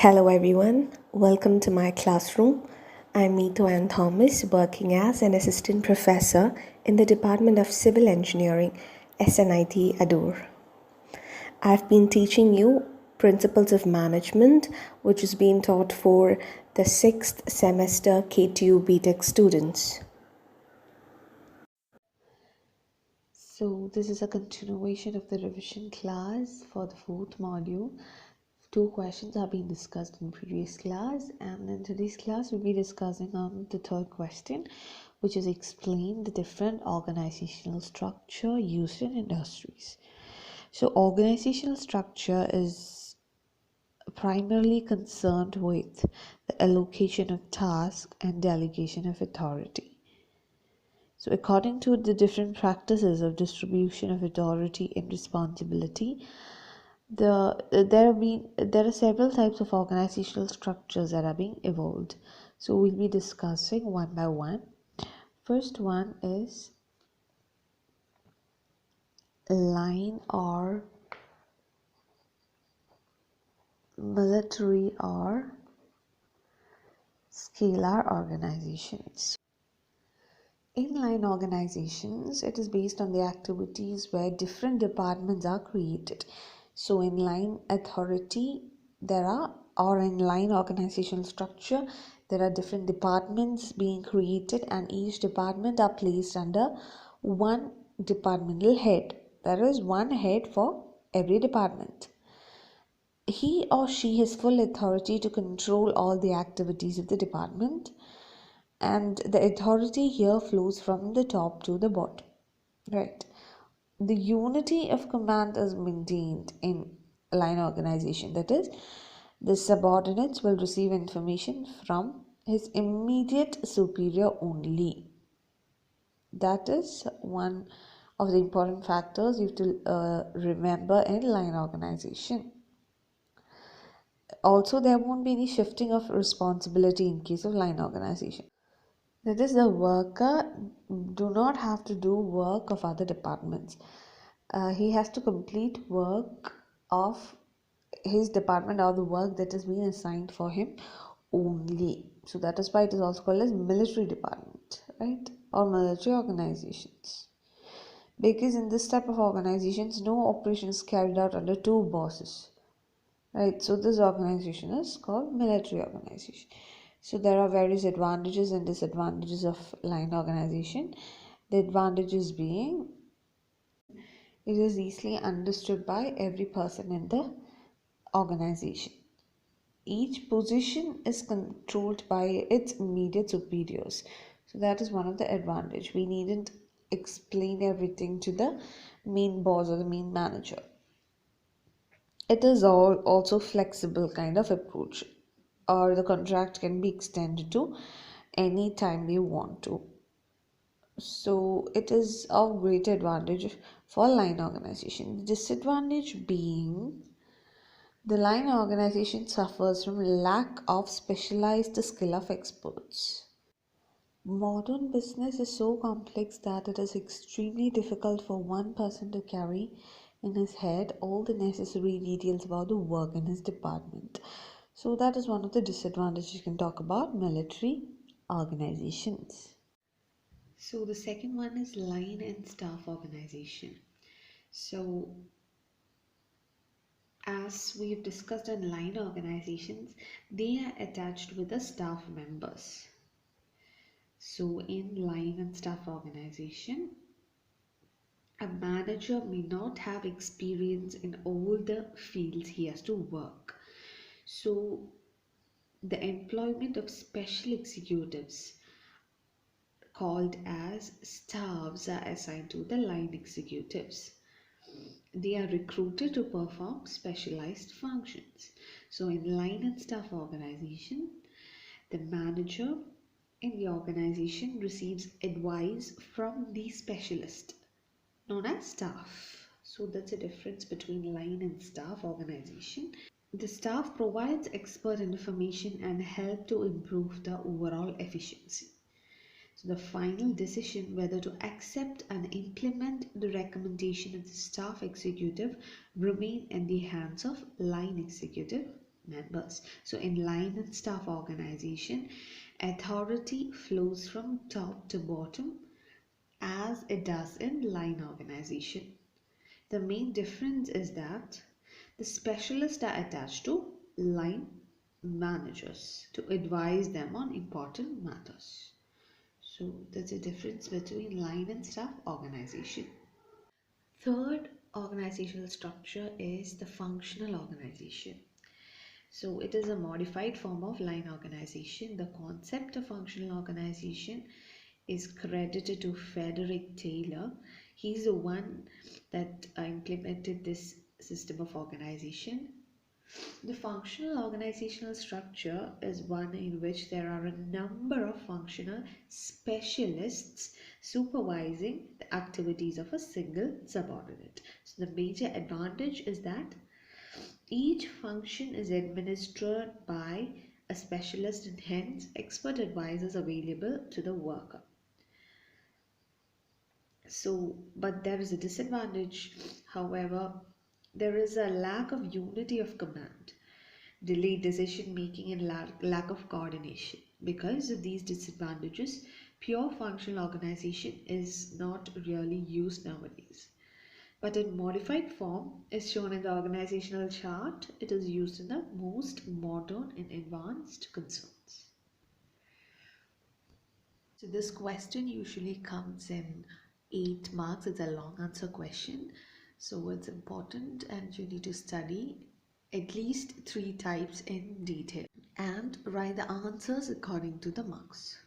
Hello everyone, welcome to my classroom. I'm Neetu Ann Thomas, working as an assistant professor in the Department of Civil Engineering, SNIT Adur. I've been teaching you Principles of Management, which is being taught for the 6th semester K2 BTech students. So this is a continuation of the revision class for the 4th module. Two questions have been discussed in previous class, and in today's class we'll be discussing on the third question, which is explain the different organizational structure used in industries. So organizational structure is primarily concerned with the allocation of tasks and delegation of authority. So according to the different practices of distribution of authority and responsibility, there are several types of organizational structures that are being evolved. So we'll be discussing one by one. First one is line or military or scalar organizations. In line organizations, it is based on the activities where different departments are created. So in line authority, or in line organizational structure, there are different departments being created, and each department are placed under one departmental head. There is one head for every department. He or she has full authority to control all the activities of the department, and the authority here flows from the top to the bottom, right? The unity of command is maintained in line organization. That is, the subordinates will receive information from his immediate superior only. That is one of the important factors you have to remember in line organization. Also, there won't be any shifting of responsibility in case of line organization. That is, the worker do not have to do work of other departments. He has to complete work of his department or the work that is being assigned for him only. So that is why it is also called as military department, right? Or military organizations. Because in this type of organizations, no operation is carried out under two bosses, right? So this organization is called military organization. So there are various advantages and disadvantages of line organization. The advantages being it is easily understood by every person in the organization. Each position is controlled by its immediate superiors. So that is one of the advantage. We needn't explain everything to the main boss or the main manager. It is also flexible kind of approach, or the contract can be extended to any time you want to. So it is of great advantage for line organization. The disadvantage being the line organization suffers from lack of specialized skill of experts. Modern business is so complex that it is extremely difficult for one person to carry in his head all the necessary details about the work in his department. So that is one of the disadvantages you can talk about military organizations. So the second one is line and staff organization. So as we've discussed in line organizations, they are attached with the staff members. So in line and staff organization, a manager may not have experience in all the fields he has to work. So the employment of special executives called as staffs are assigned to the line executives. They are recruited to perform specialized functions. So in line and staff organization, the manager in the organization receives advice from the specialist known as staff. So that's a difference between line and staff organization. The staff provides expert information and help to improve the overall efficiency. So the final decision whether to accept and implement the recommendation of the staff executive remain in the hands of line executive. members. So in line and staff organization, authority flows from top to bottom as it does in line organization. The main difference is that the specialists are attached to line managers to advise them on important matters. So there's a difference between line and staff organization. Third organizational structure is the functional organization. So it is a modified form of line organization. The concept of functional organization is credited to Frederick Taylor. He's the one that implemented this system of organization. The functional organizational structure is one in which there are a number of functional specialists supervising the activities of a single subordinate. So the major advantage is that each function is administered by a specialist and hence expert advisors available to the worker. So, but there is a disadvantage. However, there is a lack of unity of command, delayed decision making, and lack of coordination. Because of these disadvantages, pure functional organization is not really used nowadays. But in modified form, as shown in the organizational chart, it is used in the most modern and advanced concerns. So this question usually comes in 8 marks. It's a long answer question. So it's important and you need to study at least 3 types in detail and write the answers according to the marks.